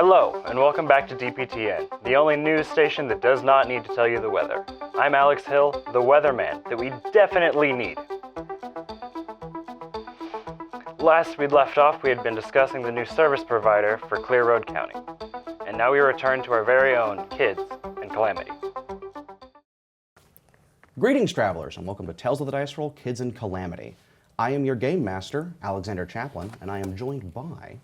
Hello, and welcome back to DPTN, the only news station that does not need to tell you the weather. I'm Alex Hill, the weatherman that we definitely need. Last we'd left off, we had been discussing the new service provider for Clear Road County. And now we return to our very own kids and Calamity. Greetings, travelers, and welcome to Tales of the Dice Roll Kids in Calamity. I am your game master, Alexander Chaplin, and I am joined by...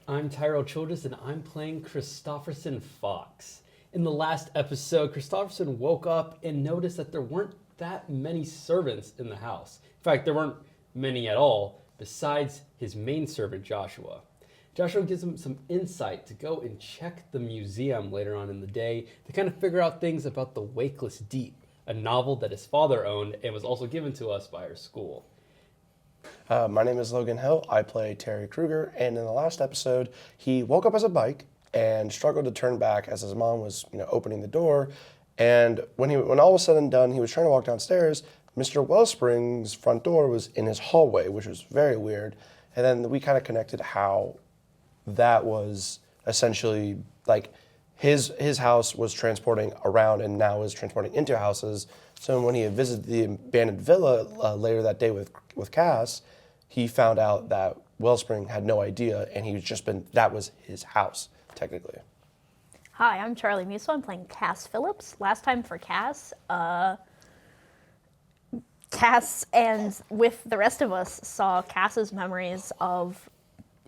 I'm Tyrell Childress, and I'm playing Kristofferson Fox. In the last episode, Kristofferson woke up and noticed that there weren't that many servants in the house. In fact, there weren't many at all, besides his main servant, Joshua. Joshua gives him some insight to go and check the museum later on in the day to kind of figure out things about the Wakeless Deep, a novel that his father owned and was also given to us by our school. My name is Logan Hill. I play Terry Krueger, and in the last episode, he woke up as a bike and struggled to turn back as his mom was, opening the door. And when all was said and done, he was trying to walk downstairs. Mr. Wellspring's front door was in his hallway, which was very weird. And then we kind of connected how that was essentially like his house was transporting around and now is transporting into houses. So when he had visited the abandoned villa later that day with Cass, he found out that Wellspring had no idea, and that was his house, technically. Hi, I'm Charlie Muessel. I'm playing Cass Phillips. Last time for Cass, Cass and with the rest of us saw Cass's memories of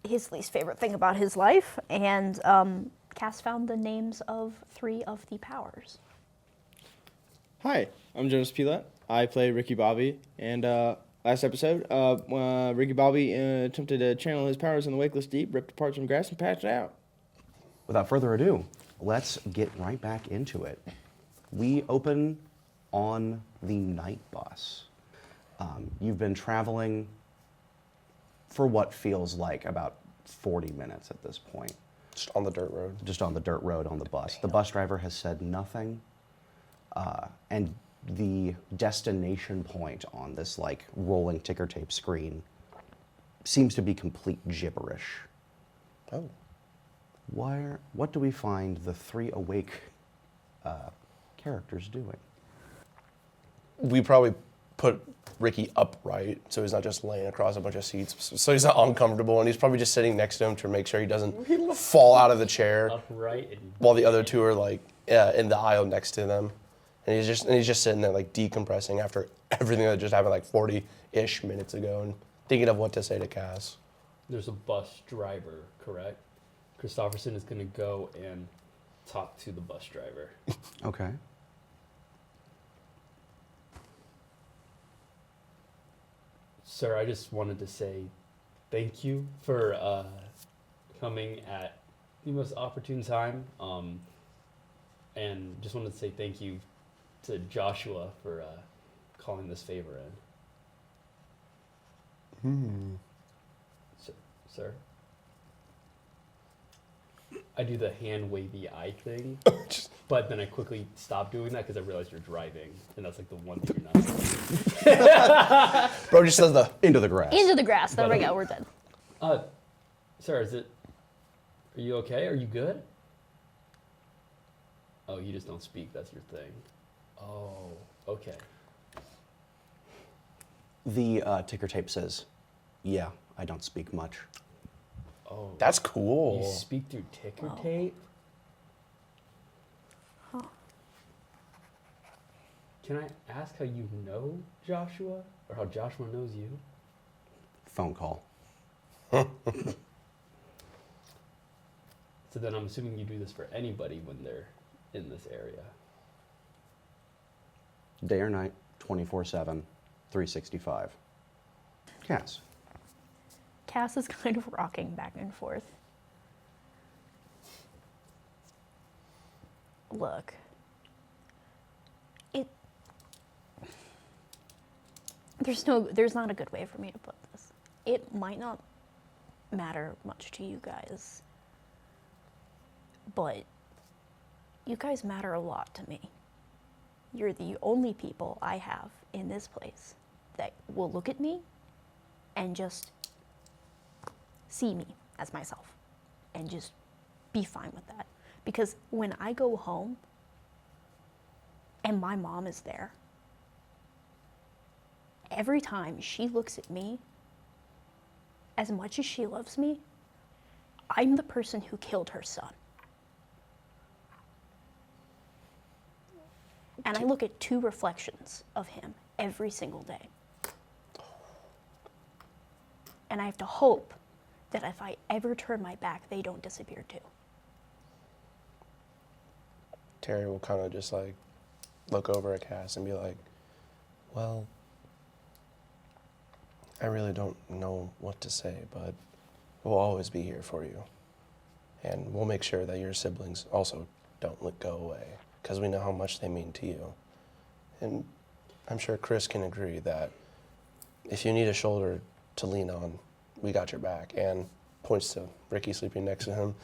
his least favorite thing about his life, and Cass found the names of 3 of the powers. Hi, I'm Jonas Pelot. I play Ricky Bobby, and last episode, Ricky Bobby attempted to channel his powers in the Wakeless Deep, ripped apart some grass, and patched it out. Without further ado, let's get right back into it. We open on the night bus. You've been traveling for what feels like about 40 minutes at this point. Just on the dirt road. Just on the dirt road on the bus. The bus driver has said nothing. And the destination point on this rolling ticker tape screen seems to be complete gibberish. Oh. What do we find the 3 awake characters doing? We probably put Ricky upright, so he's not just laying across a bunch of seats, so he's not uncomfortable, and he's probably just sitting next to him to make sure he doesn't fall out of the chair. Upright. While the other 2 are in the aisle next to them. And he's just sitting there decompressing after everything that just happened 40-ish minutes ago and thinking of what to say to Cass. There's a bus driver, correct? Kristofferson is going to go and talk to the bus driver. Okay. Sir, I just wanted to say thank you for coming at the most opportune time. And just wanted to say thank you to Joshua for calling this favor in. Sir? I do the hand wavy eye thing, but then I quickly stop doing that because I realize you're driving, and that's the one thing you're not saying. Bro just says the into the grass. Into the grass. There we go. We're dead. Sir, are you okay? Are you good? Oh, you just don't speak. That's your thing. Oh, okay. The ticker tape says, yeah, I don't speak much. Oh. That's cool. You speak through ticker tape? Huh. Can I ask how you know Joshua? Or how Joshua knows you? Phone call. So then I'm assuming you do this for anybody when they're in this area. Day or night, 24/7, 365. Cass. Cass is kind of rocking back and forth. Look. There's not a good way for me to put this. It might not matter much to you guys, but you guys matter a lot to me. You're the only people I have in this place that will look at me and just see me as myself and just be fine with that. Because when I go home and my mom is there, every time she looks at me, as much as she loves me, I'm the person who killed her son. And I look at 2 reflections of him every single day. And I have to hope that if I ever turn my back, they don't disappear too. Terry will kind of just like look over at Cass and be like, well, I really don't know what to say, but we'll always be here for you. And we'll make sure that your siblings also don't go away, because we know how much they mean to you. And I'm sure Chris can agree that if you need a shoulder to lean on, we got your back. And points to Ricky sleeping next to him.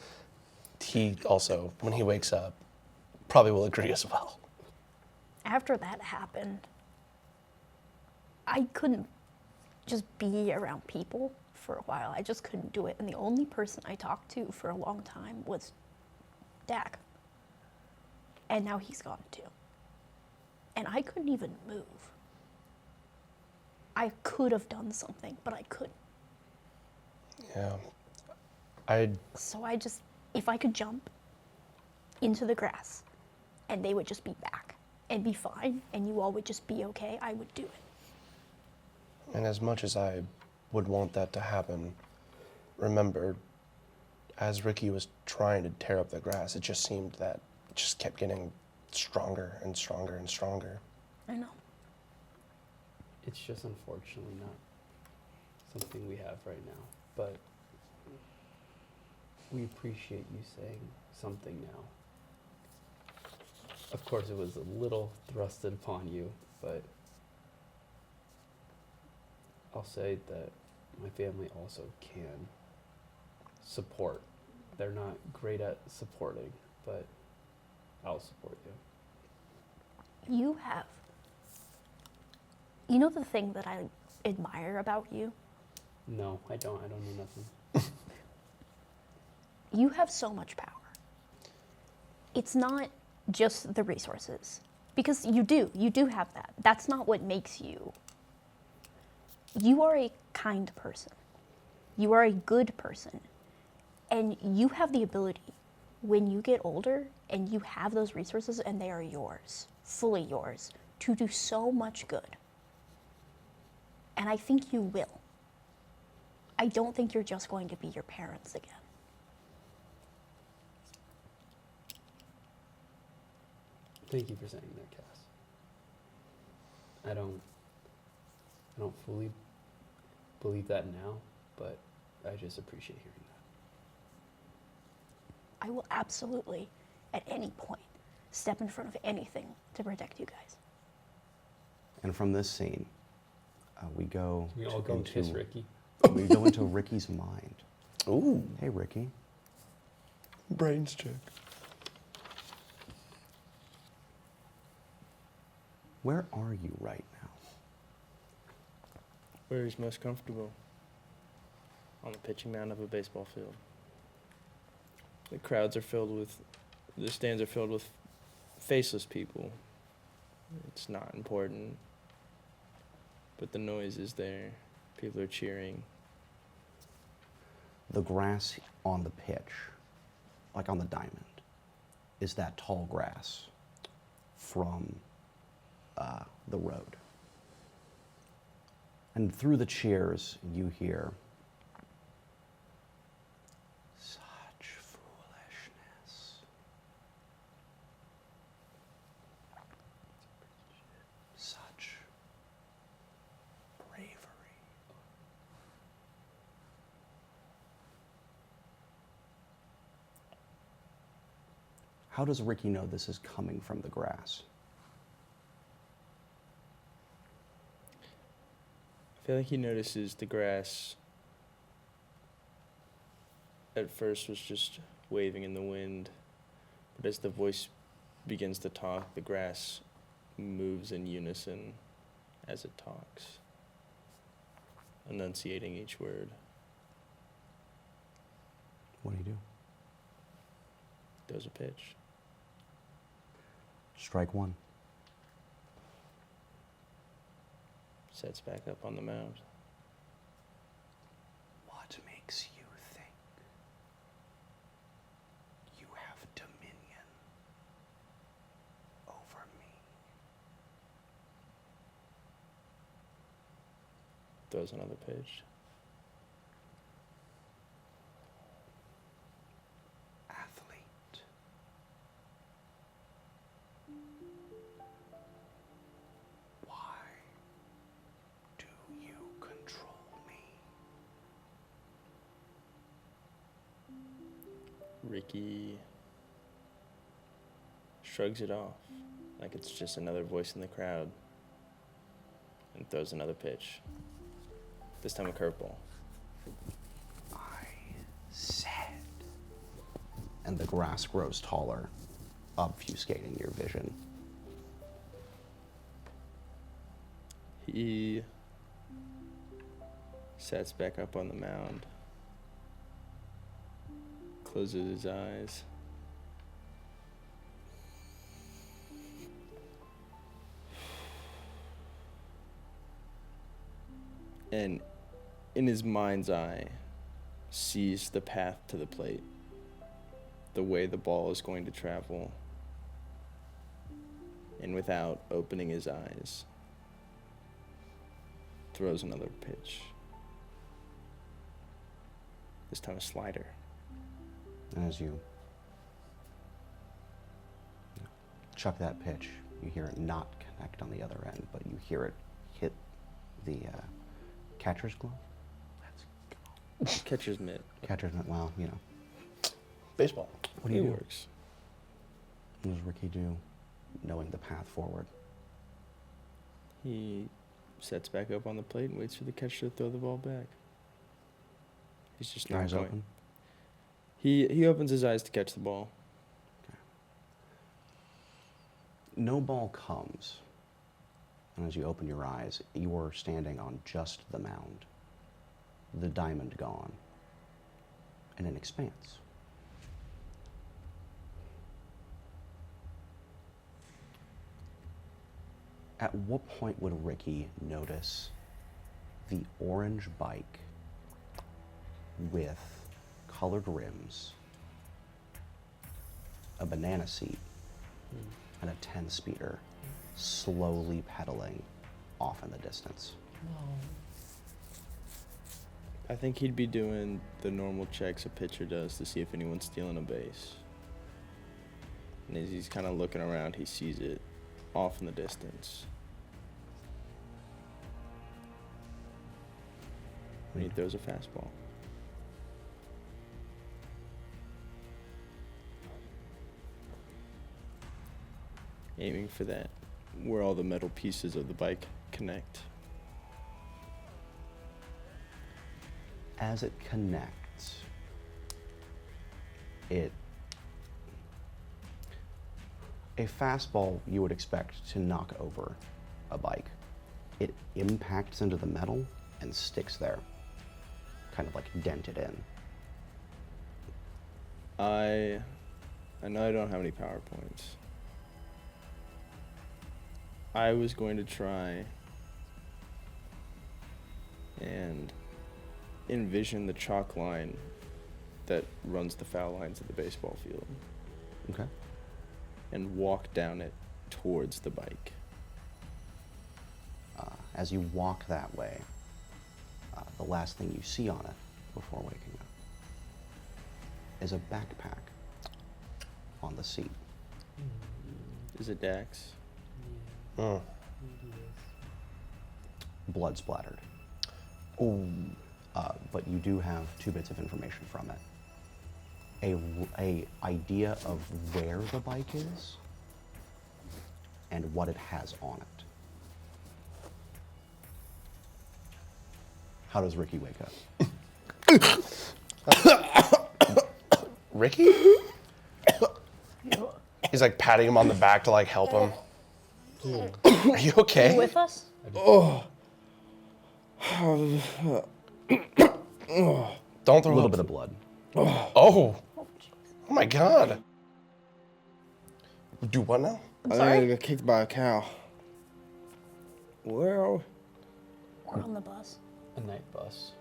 He also, when he wakes up, probably will agree as well. After that happened, I couldn't just be around people for a while. I just couldn't do it. And the only person I talked to for a long time was Dak. And now he's gone too. And I couldn't even move. I could have done something, but I couldn't. Yeah. So I just, if I could jump into the grass and they would just be back and be fine and you all would just be okay, I would do it. And as much as I would want that to happen, remember, as Ricky was trying to tear up the grass, it just seemed that it just kept getting stronger and stronger and stronger. I know. It's just unfortunately not something we have right now, but we appreciate you saying something now. Of course, it was a little thrusted upon you, but I'll say that my family also can support. They're not great at supporting, but I'll support you. You have. You know the thing that I admire about you? No, I don't. I don't know nothing. You have so much power. It's not just the resources, because you do have that. That's not what makes you. You are a kind person. You are a good person. And you have the ability, when you get older and you have those resources and they are yours, fully yours, to do so much good. And I think you will. I don't think you're just going to be your parents again. Thank you for saying that, Cass. I don't fully believe that now, but I just appreciate hearing that. I will absolutely, at any point, step in front of anything to protect you guys. And from this scene, we go We all go into, kiss Ricky. we go into Ricky's mind. Ooh. Hey, Ricky. Brains check. Where are you right now? Where he's most comfortable. On the pitching mound of a baseball field. The stands are filled with faceless people. It's not important. But the noise is there. People are cheering. The grass on the pitch, like on the diamond, is that tall grass from the road. And through the cheers, you hear, such foolishness. Such bravery. How does Ricky know this is coming from the grass? I feel like he notices the grass at first was just waving in the wind, but as the voice begins to talk, the grass moves in unison as it talks, enunciating each word. What do you do? Throws a pitch. Strike one. Sets back up on the mound. What makes you think you have dominion over me? Throws another pitch. Athlete. Why do you control me? Ricky shrugs it off like it's just another voice in the crowd and throws another pitch. This time a curveball. I said. And the grass grows taller, obfuscating your vision. He sets back up on the mound, closes his eyes, and in his mind's eye sees the path to the plate, the way the ball is going to travel, and without opening his eyes, throws another pitch. This time a slider. And as you chuck that pitch, you hear it not connect on the other end, but you hear it hit the catcher's glove. Catcher's mitt. Catcher's mitt, well, you know. Baseball. What do you It do? works. What does Ricky do, knowing the path forward? He sets back up on the plate and waits for the catcher to throw the ball back. He's just not Eyes going. open? He opens his eyes to catch the ball. No ball comes. And as you open your eyes, you're standing on just the mound. The diamond gone. And an expanse. At what point would Ricky notice the orange bike with colored rims, a banana seat, and a 10-speeder slowly pedaling off in the distance? I think he'd be doing the normal checks a pitcher does to see if anyone's stealing a base. And as he's kind of looking around, he sees it off in the distance. And he throws a fastball. Aiming for that, where all the metal pieces of the bike connect. As it connects, a fastball you would expect to knock over a bike. It impacts into the metal and sticks there, kind of like dented in. I know I don't have any PowerPoints. I was going to try and envision the chalk line that runs the foul lines of the baseball field Okay. and walk down it towards the bike. As you walk that way, the last thing you see on it before waking up is a backpack on the seat. Is it Dax? Mm. Blood splattered. Ooh. But you do have 2 bits of information from it. A idea of where the bike is and what it has on it. How does Ricky wake up? Ricky? He's like patting him on the back to like help him. Are you okay? You with us? Don't throw A little up. bit of blood. Oh. Oh my God. Do what now? I'm I sorry. got kicked by a cow. Well, We're on the bus. A night bus.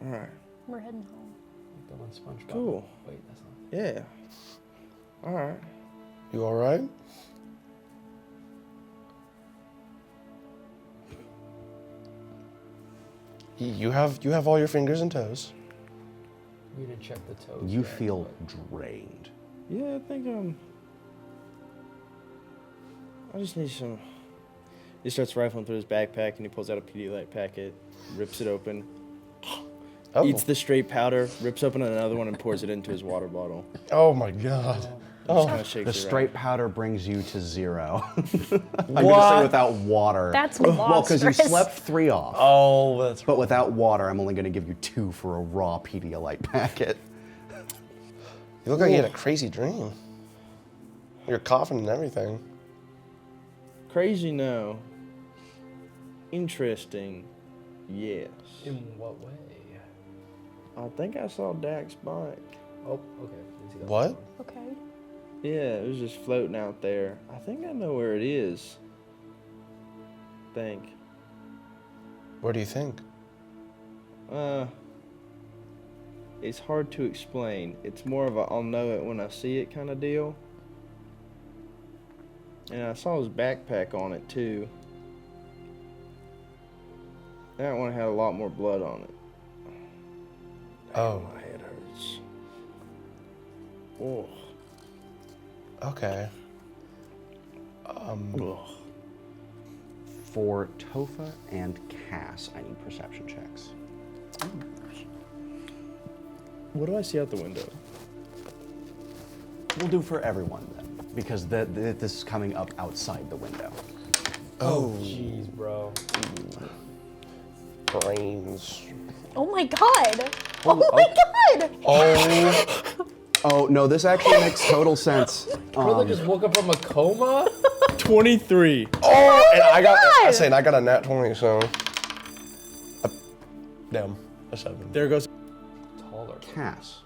all right. We're heading home. Like the one SpongeBob. Cool. Wait, that's not. Yeah. All right. You all right? You have all your fingers and toes. We didn't check the toes. You yet, feel but- drained. Yeah, I think I just need some. He starts rifling through his backpack and he pulls out a Pedialyte packet, rips it open, Oh. eats the straight powder, rips open another one and pours it into his water bottle. Oh my god. Just kind of shakes The it straight powder brings you to 0. I'm What? gonna say without water. That's well, because you monstrous. slept 3 off. Oh, that's But without water, I'm only gonna give you 2 for a raw Pedialyte packet. You look like you had a crazy dream. You're coughing and everything. Crazy, no. Interesting, yes. In what way? I think I saw Dak's bike. Oh, okay. Let's see that What? one. Okay. Yeah, it was just floating out there. I think I know where it is. Think. What do you think? It's hard to explain. It's more of a I'll know it when I see it kind of deal. And I saw his backpack on it too. That one had a lot more blood on it. Oh. My head hurts. Oh. Okay. Ugh. For Topha and Cass, I need perception checks. What do I see out the window? We'll do for everyone then, because this is coming up outside the window. Oh. Jeez, bro. Brains. Oh my god. Oh my god. Oh. Oh no, this actually makes total sense. Brother just woke up from a coma? 23. Oh, and I got God. I got a nat 20, so. Damn. A 7. There goes. Taller. Cass,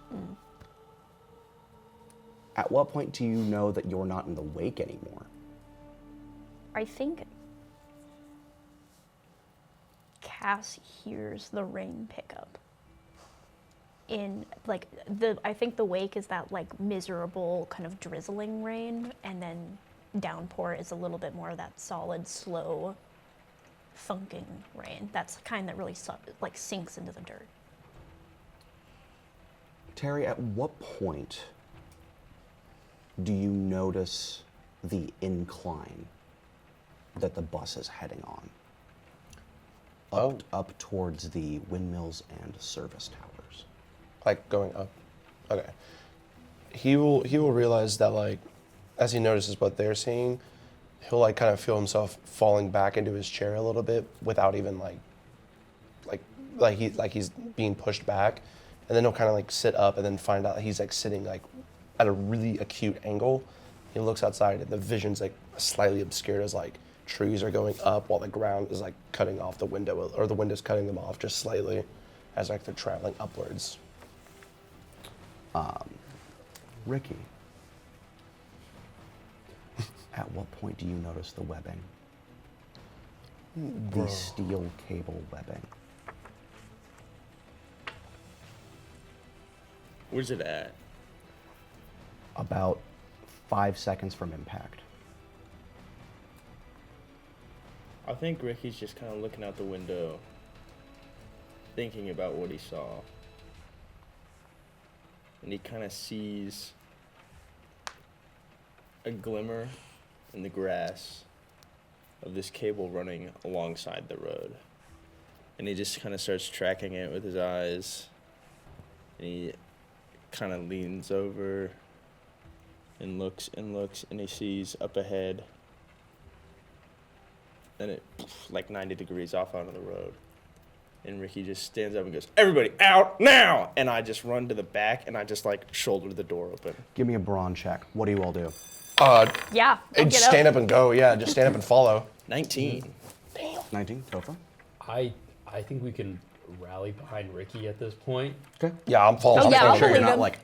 at what point do you know that you're not in the wake anymore? I think Cass hears the rain pick up. In like I think the wake is that like miserable kind of drizzling rain, and then downpour is a little bit more of that solid, slow, thunking rain. That's the kind that really like sinks into the dirt. Terry, at what point do you notice the incline that the bus is heading on? Up towards the windmills and service towers. Like going up. Okay. He will realize that like as he notices what they're seeing, he'll like kind of feel himself falling back into his chair a little bit without even like he's being pushed back, and then he'll kind of like sit up and then find out he's like sitting like at a really acute angle. He looks outside and the vision's like slightly obscured as like trees are going up while the ground is like cutting off the window, or the window's cutting them off just slightly as like they're traveling upwards. Ricky, at what point do you notice the webbing? The steel cable webbing. Where's it at? About 5 seconds from impact. I think Ricky's just kind of looking out the window, thinking about what he saw. And he kind of sees a glimmer in the grass of this cable running alongside the road. And he just kind of starts tracking it with his eyes. And he kind of leans over and looks, and he sees up ahead. Then it, like 90 degrees off onto the road. And Ricky just stands up and goes, "Everybody out now!" And I just run to the back and I just like shoulder the door open. Give me a brawn check. What do you all do? Yeah. I'll get Stand up. up and go, yeah, just stand up and follow. 19. 19, Topha? I think we can rally behind Ricky at this point. Okay. Yeah, I'm following. Oh, I'm yeah, following. I'll Sure, you're believe not him. like,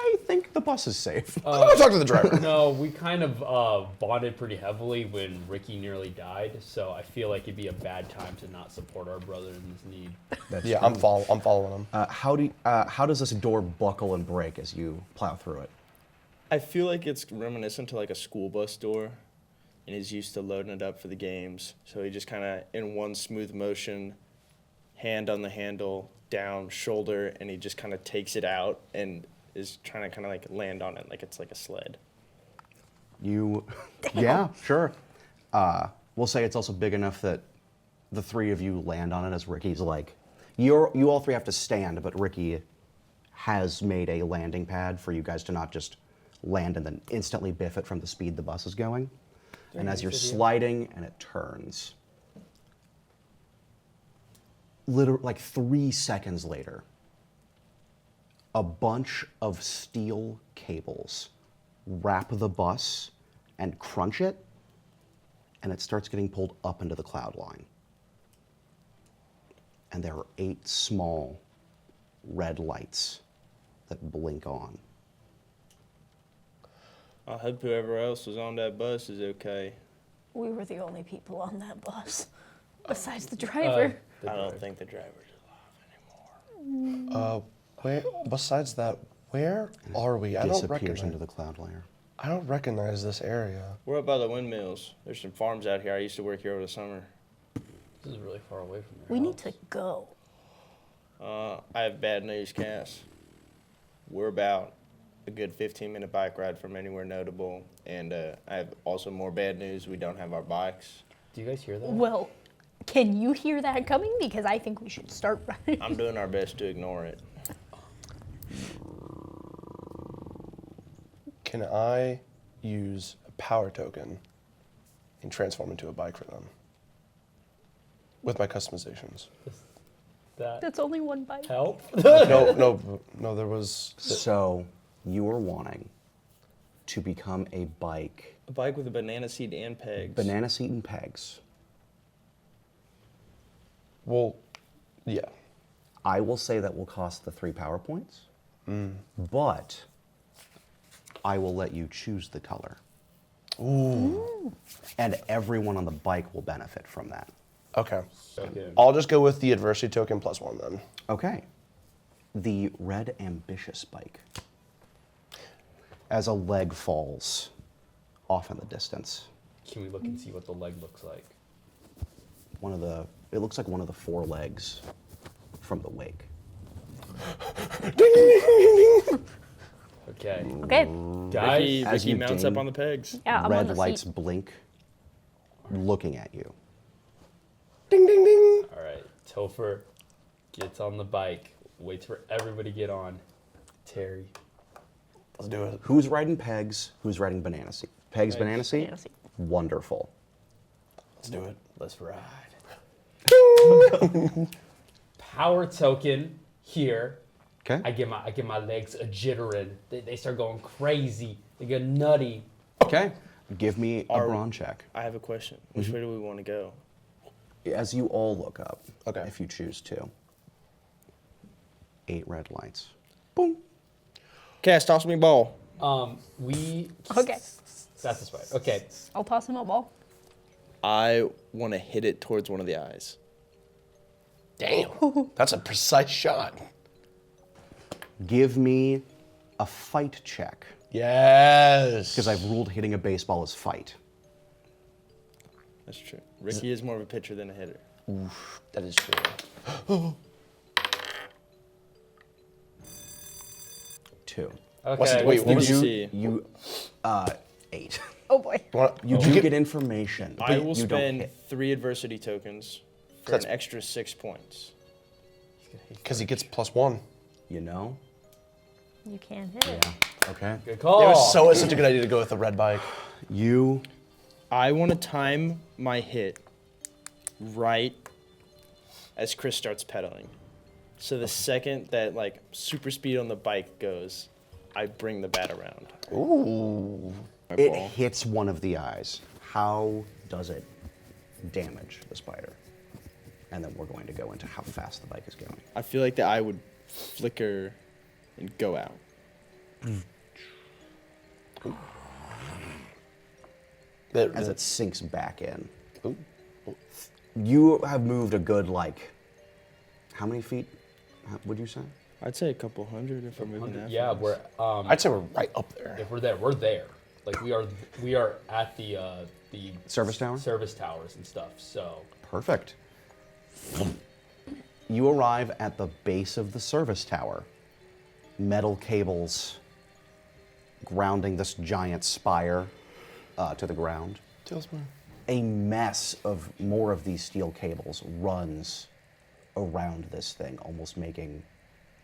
I think the bus is safe. I'm gonna talk to the driver. No, we kind of bonded pretty heavily when Ricky nearly died, so I feel like it'd be a bad time to not support our brother in his need. That's Yeah, true. I'm following him. How does this door buckle and break as you plow through it? I feel like it's reminiscent to like a school bus door, and he's used to loading it up for the games. So he just kind of, in one smooth motion, hand on the handle, down, shoulder, and he just kind of takes it out and is trying to kind of like land on it like it's like a sled. Yeah, sure. We'll say it's also big enough that the three of you land on it as Ricky's like, you all three have to stand, but Ricky has made a landing pad for you guys to not just land and then instantly biff it from the speed the bus is going. And as you're sliding and it turns, literally like 3 seconds later, a bunch of steel cables wrap the bus and crunch it, and it starts getting pulled up into the cloud line. And there are 8 small red lights that blink on. I hope whoever else was on that bus is okay. We were the only people on that bus, besides the driver. I don't think the driver's alive anymore. Besides that, where are we? I don't Disappears into the cloud layer. I don't recognize this area. We're up by the windmills. There's some farms out here. I used to work here over the summer. This is really far away from your We need house. to go. I have bad news, Cass. We're about a good 15-minute bike ride from anywhere notable, and I have also more bad news. We don't have our bikes. Do you guys hear that? Well, can you hear that coming? Because I think we should start running. I'm doing our best to ignore it. Can I use a power token and transform into a bike for them? With my customizations. That That's only one bite. help? No, there was... So you are wanting to become a bike, A bike with a banana seat and pegs. banana seat and pegs. Well, yeah. I will say that will cost the 3 power points, but I will let you choose the color. Ooh. And everyone on the bike will benefit from that. Okay. Okay. I'll just go with the adversity token plus 1 then. Okay. The red ambitious bike. As a leg falls off in the distance. Can we look and see what the leg looks like? It looks like one of the 4 legs from the wake. Okay. Okay. Guys, As Ricky you mounts ding, up on the pegs. Yeah, I'm on red the lights seat. blink, looking at you. Ding, ding, ding. all right. Topher gets on the bike, waits for everybody to get on. Terry. Let's do it. Who's riding pegs? Who's riding banana seat? Pegs, banana seat? Banana seat. Wonderful. Let's do it. Let's ride. Power token here. Okay. I get my legs a jittering. They start going crazy. They get nutty. Okay. Give me a brawn check. I have a question. Which way do we want to go? As you all look up, Okay. if you choose to. 8 red lights. Boom. Cass, toss me a ball. We. Okay. That's this way. Okay. I'll toss him a ball. I want to hit it towards one of the eyes. Damn. That's a precise shot. Give me a fight check. Yes. Because I've ruled hitting a baseball as fight. That's true. Ricky is more of a pitcher than a hitter. That is true. 2. Okay. wait, what was You 8. Oh boy. You do get information. I but will you don't spend hit. 3 adversity tokens for That's- an extra 6 points. Because he gets plus 1. You know? You can't hit it. Okay. Good call. It was such a good idea to go with the red bike. You I want to time my hit right as Chris starts pedaling. So the second that like super speed on the bike goes, I bring the bat around. Ooh. My It ball. hits one of the eyes. How does it damage the spider? And then we're going to go into how fast the bike is going. I feel like the eye would flicker and go out. as it sinks back in. You have moved a good, like, how many feet would you say? I'd say a couple hundred if we're moving that Yeah, fast. we're I'd say we're right up there. if we're there, we're there. Like we are at the Service tower? service towers and stuff. So Perfect. You arrive at the base of the service tower. Metal cables grounding this giant spire to the ground. A mess of more of these steel cables runs around this thing, almost making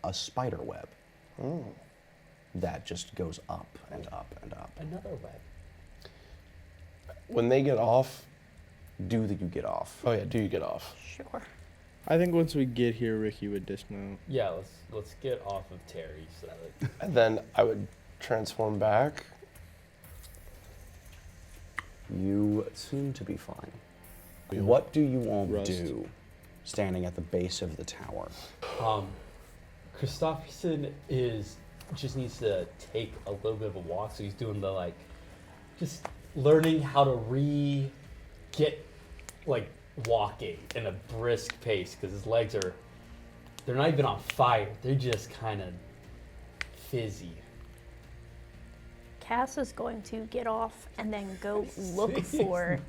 a spider web that just goes up and up and up. another web. When they get off, Do that you get off? oh yeah, do you get off? Sure. I think once we get here, Ricky would dismount. Yeah, let's get off of Terry so that like, And then I would transform back. You seem to be fine. What do you all Rust. do standing at the base of the tower? Kristofferson just needs to take a little bit of a walk, so he's doing the like just learning how to get like walking in a brisk pace because his legs they're not even on fire, they're just kind of fizzy. Cass is going to get off and then go look for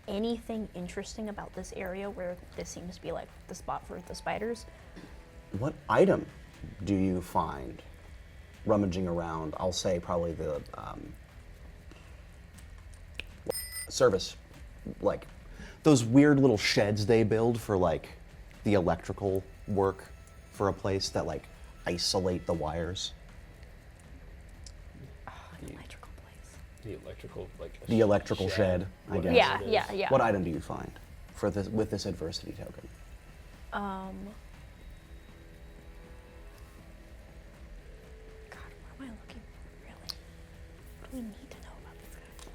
anything interesting about this area where this seems to be like the spot for the spiders. What item do you find rummaging around? I'll say probably the service, like those weird little sheds they build for like the electrical work for a place that like isolate the wires. Electrical place. The electrical like a The electrical shed, I guess. Yeah, it is. yeah, yeah. What item do you find for this with this adversity token? God, what am I looking for, really? What do we need to know about these guys?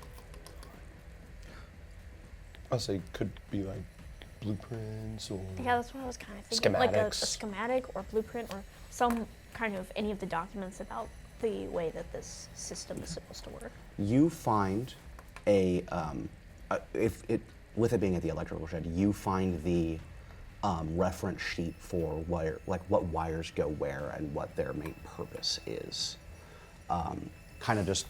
I'll say could be like blueprints or Yeah, that's what I was kind of thinking. Like a Schematics. schematic or blueprint or some kind of any of the documents about the way that this system is supposed to work. You find with it being at the electrical shed, you find the reference sheet for what wires go where and what their main purpose is. Kind of just,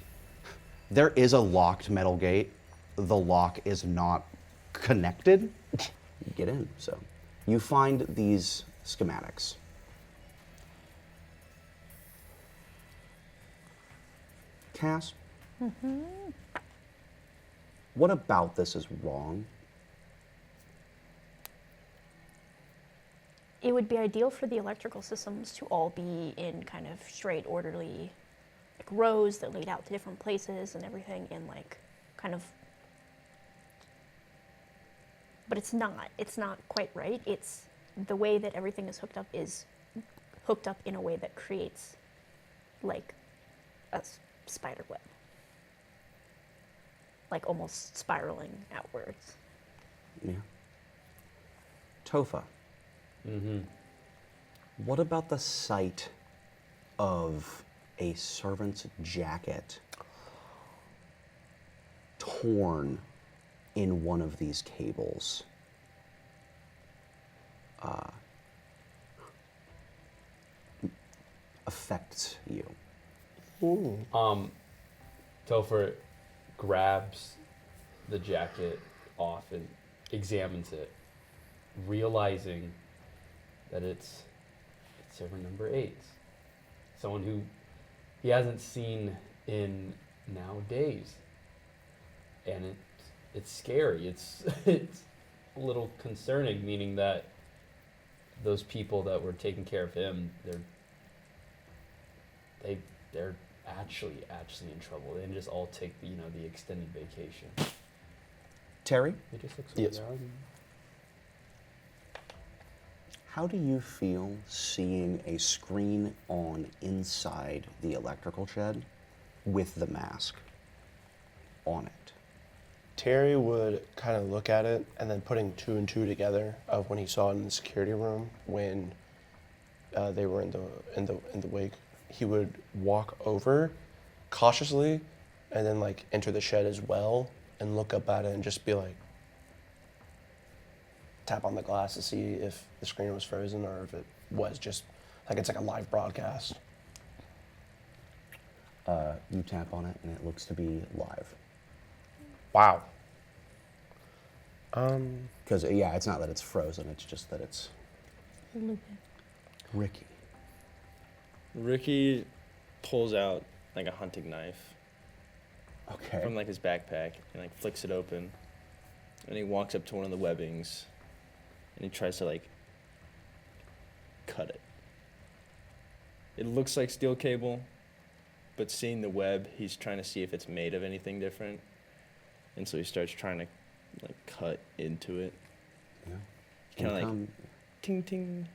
there is a locked metal gate. The lock is not connected. You get in, so you find these schematics. Cass? What about this is wrong? It would be ideal for the electrical systems to all be in kind of straight, orderly, like rows that lead out to different places and everything in like kind of. But it's not. It's not quite right. It's the way that everything is hooked up in a way that creates like a spider web. Like almost spiraling outwards. Yeah. Tofa. What about the sight of a servant's jacket torn in one of these cables? Affects you. Topher grabs the jacket off and examines it, realizing that it's server number 8. Someone who he hasn't seen in now days. And it's scary. It's a little concerning, meaning that those people that were taking care of him, they're actually in trouble. They didn't just all take the extended vacation. Terry, They just looks Yes. around. how do you feel seeing a screen on inside the electrical shed with the mask on it? Terry would kind of look at it and then putting 2 and 2 together of when he saw it in the security room when they were in the wake. he would walk over cautiously and then like enter the shed as well and look up at it and just be like, tap on the glass to see if the screen was frozen or if it was just like it's like a live broadcast. You tap on it and it looks to be live. Wow. Because, yeah, it's not that it's frozen, it's just that it's Ricky. Ricky pulls out like a hunting knife Okay. from like his backpack and like flicks it open, and he walks up to one of the webbings and he tries to like cut it. It looks like steel cable, but seeing the web, he's trying to see if it's made of anything different, and so he starts trying to like cut into it. Yeah. Kind of like Income- ting ting.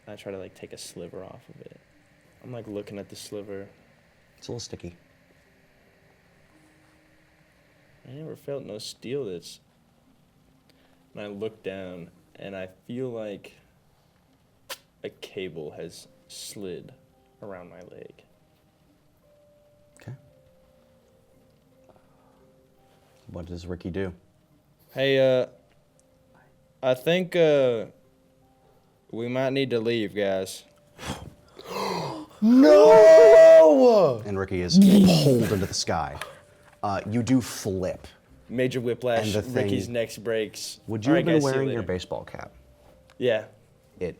I try to like take a sliver off of it. I'm like looking at the sliver. It's a little sticky. I never felt no steel that's. And I look down and I feel like a cable has slid around my leg. Okay. What does Ricky do? Hey, I think we might need to leave, guys. No! And Ricky is pulled into the sky. You do flip. Major whiplash. And the thing- Ricky's neck breaks. Would you All have right, been guys, see you wearing your later. baseball cap? Yeah. It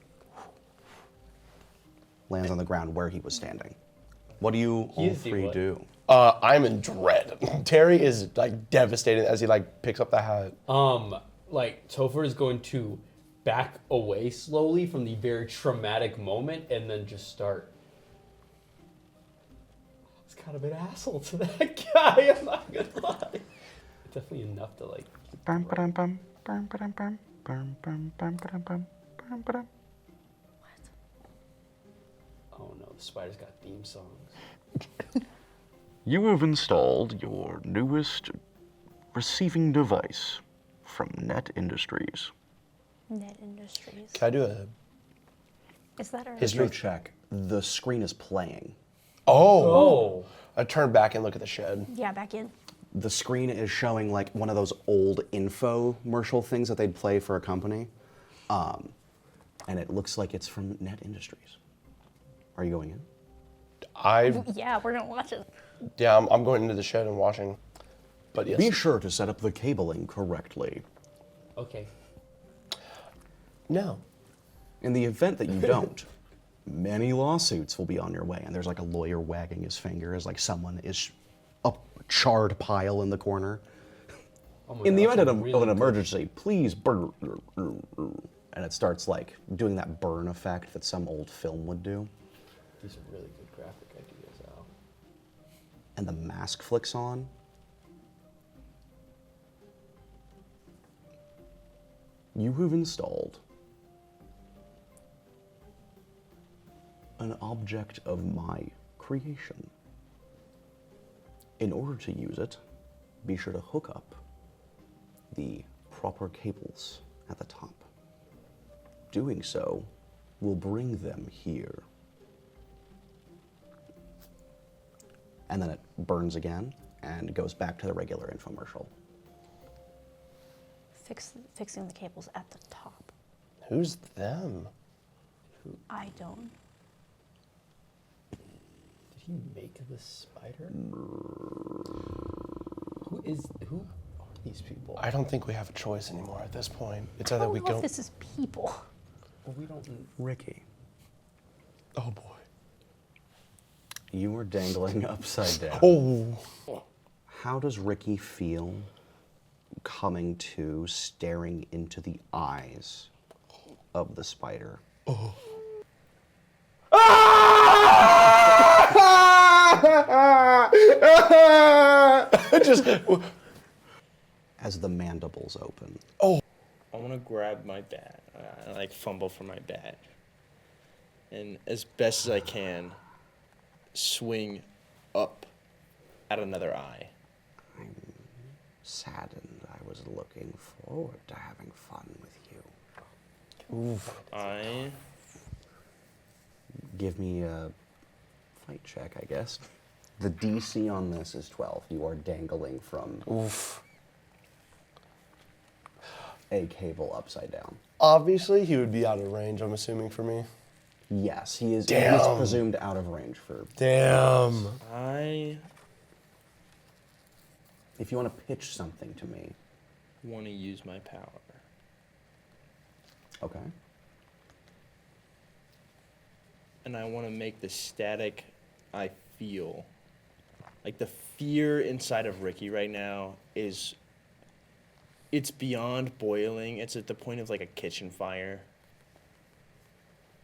lands on the ground where he was standing. What do you all He's the three what? do? I'm in dread. Terry is like devastated as he like picks up the hat. Like Topher is going to back away slowly from the very traumatic moment and then just start. He's kind of an asshole to that guy. I'm not gonna lie. Definitely enough to like. Bum, ba-dum, bum, bum, ba-dum, bum, bum, bum, bum, ba-dum, bum, bum, ba-dum. Oh no, the spider's got theme songs. You have installed your newest receiving device from Net Industries. Net Industries. Can I do a Is that our History check. The screen is playing. Oh. I turn back and look at the shed. Yeah, back in. The screen is showing like one of those old infomercial things that they'd play for a company. And it looks like it's from Net Industries. Are you going in? Yeah, we're gonna watch it. I'm going into the shed and watching. But yes. Be sure to set up the cabling correctly. Okay. No. In the event that you don't, many lawsuits will be on your way. And there's like a lawyer wagging his finger as like someone is a charred pile in the corner. Oh my In the God, event that's of really an good. emergency, please burn. And it starts like doing that burn effect that some old film would do. These are really good graphic ideas, Al. And the mask flicks on. You have installed an object of my creation. In order to use it, be sure to hook up the proper cables at the top. Doing so will bring them here. And then it burns again and goes back to the regular infomercial. Fixing the cables at the top. Who's them? I don't. Did he make the spider? Who are these people? I don't think we have a choice anymore at this point. It's I either don't we know go. if this is people. Well, we don't. Ricky, Oh boy. you were dangling upside down. Oh. How does Ricky feel coming to, staring into the eyes of the spider? Just. As the mandibles open. I want to grab my bat. I like fumble for my bat. And as best as I can, swing up at another eye. Saddened. I was looking forward to having fun with you. I Give me fight check, I guess. The DC on this is 12. You are dangling from a cable upside down. Obviously, he would be out of range, I'm assuming, for me. Yes, he is. Damn. He's presumed out of range for. Damn. I If you want to pitch something to me. want to use my power. Okay. And I want to make the static I feel. Like the fear inside of Ricky right now is, it's beyond boiling. It's at the point of like a kitchen fire.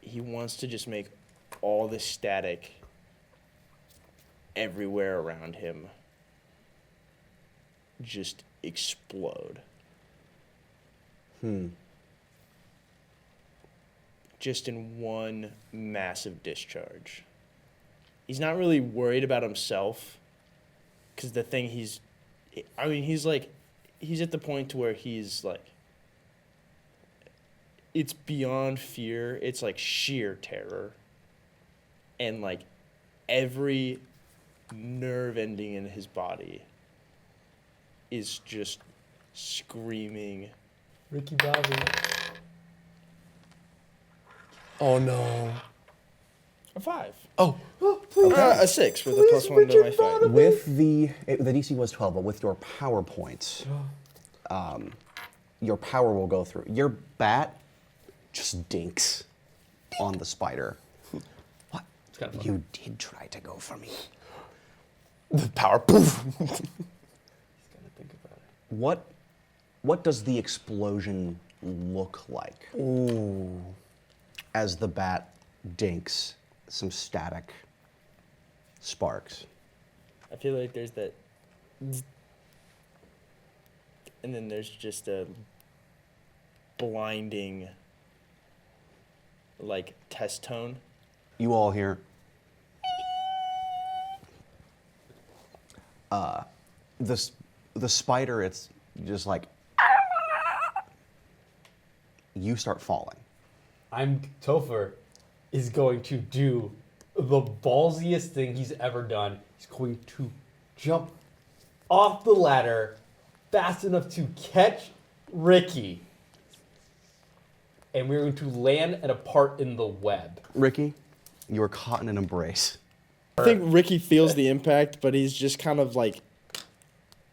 He wants to just make all the static everywhere around him just explode. Just in one massive discharge. He's not really worried about himself, because the thing he's at the point to where he's like, it's beyond fear, it's like sheer terror. And like every nerve ending in his body is just screaming. Ricky Bobby. Oh no. A 5. Oh. A 6 with a +1 to my fight. With the DC was 12, but with your power points, your power will go through. Your bat just dinks on the spider. What? It's kind of fun. You did try to go for me. The power. Poof. He's gonna think about it. What does the explosion look like? Ooh. As the bat dinks, some static sparks. I feel like there's that, and then there's just a blinding, like, test tone. You all hear. The spider, it's just like. You start falling. Topher is going to do the ballsiest thing he's ever done. He's going to jump off the ladder fast enough to catch Ricky. And we're going to land at a part in the web. Ricky, you are caught in an embrace. I think Ricky feels the impact, but he's just kind of like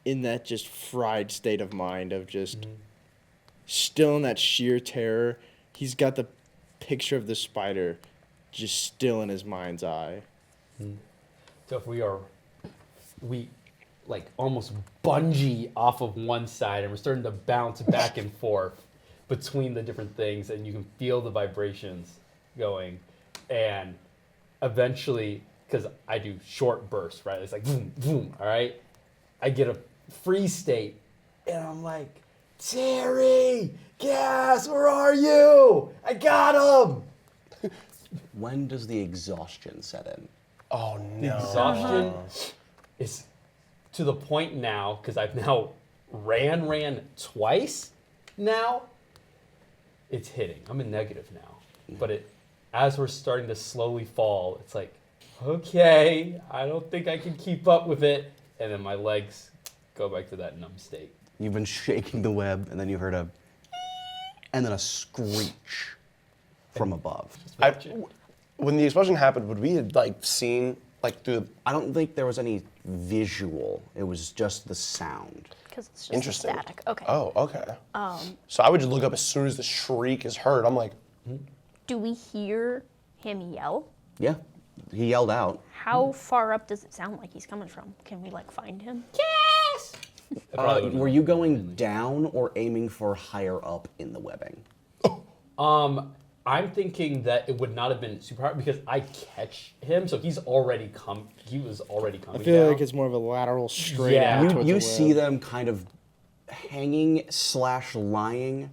in that just fried state of mind of just still in that sheer terror. He's got the picture of the spider just still in his mind's eye. So if we like almost bungee off of one side and we're starting to bounce back and forth between the different things, and you can feel the vibrations going. And eventually, because I do short bursts, right? It's like boom, boom, all right? I get a freeze state and I'm like, Terry, Cass, where are you? I got him! When does the exhaustion set in? Oh The no. exhaustion is to the point now, because I've now ran twice now, it's hitting. I'm in negative now. But as we're starting to slowly fall, it's like, okay, I don't think I can keep up with it. And then my legs go back to that numb state. You've been shaking the web, and then you heard and then a screech from above. When the explosion happened, would we have like seen like through the? I don't think there was any visual. It was just the sound. Because it's just Interesting. static. Okay. Oh, okay. So I would just look up as soon as the shriek is heard. I'm like, Do we hear him yell? Yeah, he yelled out. How far up does it sound like he's coming from? Can we like find him? Were you going down or aiming for higher up in the webbing? I'm thinking that it would not have been super hard because I catch him, so he was already coming I feel down. like it's more of a lateral straight Yeah. out. You, towards you the see web. them kind of hanging / lying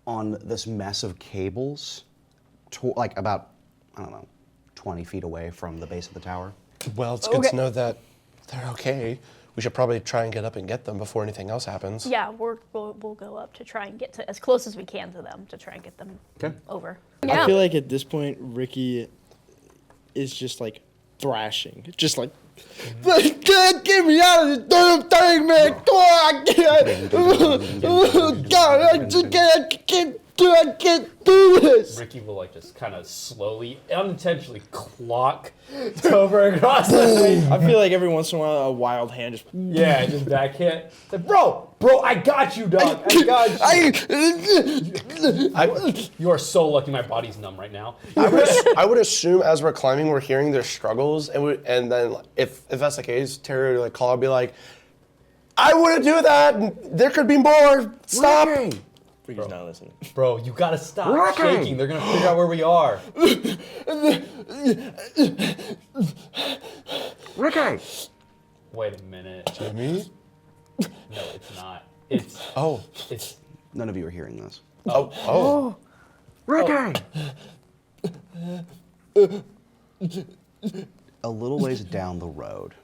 on this mess of cables, like about, I don't know, 20 feet away from the base of the tower. well, it's good to know that they're okay. We should probably try and get up and get them before anything else happens. Yeah, we'll go up to try and get to as close as we can to them to try and get them Okay. over. I feel like at this point, Ricky is just like thrashing. Just like, get me out of this damn thing, man. Come on, I can't. God, I can't do this. Ricky will like just kind of slowly, unintentionally clock Topher across the face. I feel like every once in a while a wild hand just Just back hit. It's like, bro, I got you, dog. I got you. You are so lucky my body's numb right now. I would assume as we're climbing, we're hearing their struggles, and then if that's the case, Terry would like call and be like, "I wouldn't do that. There could be more. Stop." Ricky's not listening. Bro, you gotta stop shaking. They're gonna figure out where we are. Ricky! Wait a minute. Jimmy? No, it's not. It's Oh. it's None of you are hearing this. Oh. Ricky! A little ways down the road,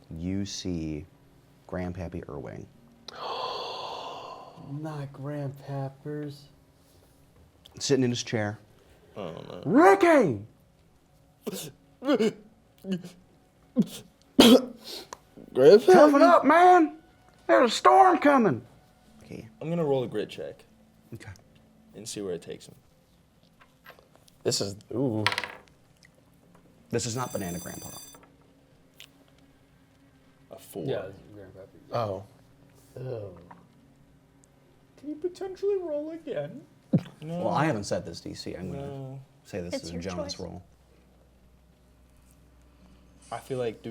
you see Grandpappy Irwing. not grandpappers. Sitting in his chair. Ricky! Toughen up, man! There's a storm coming! Okay. I'm gonna roll a grit check Okay. and see where it takes him. This is, ooh. This is not Banana Grandpa. A 4. Yeah, grandpappers. Oh. Oh. Can you potentially roll again? Well, I haven't said this DC. I'm going No. to say this It's is a your Jonas choice. roll. I feel like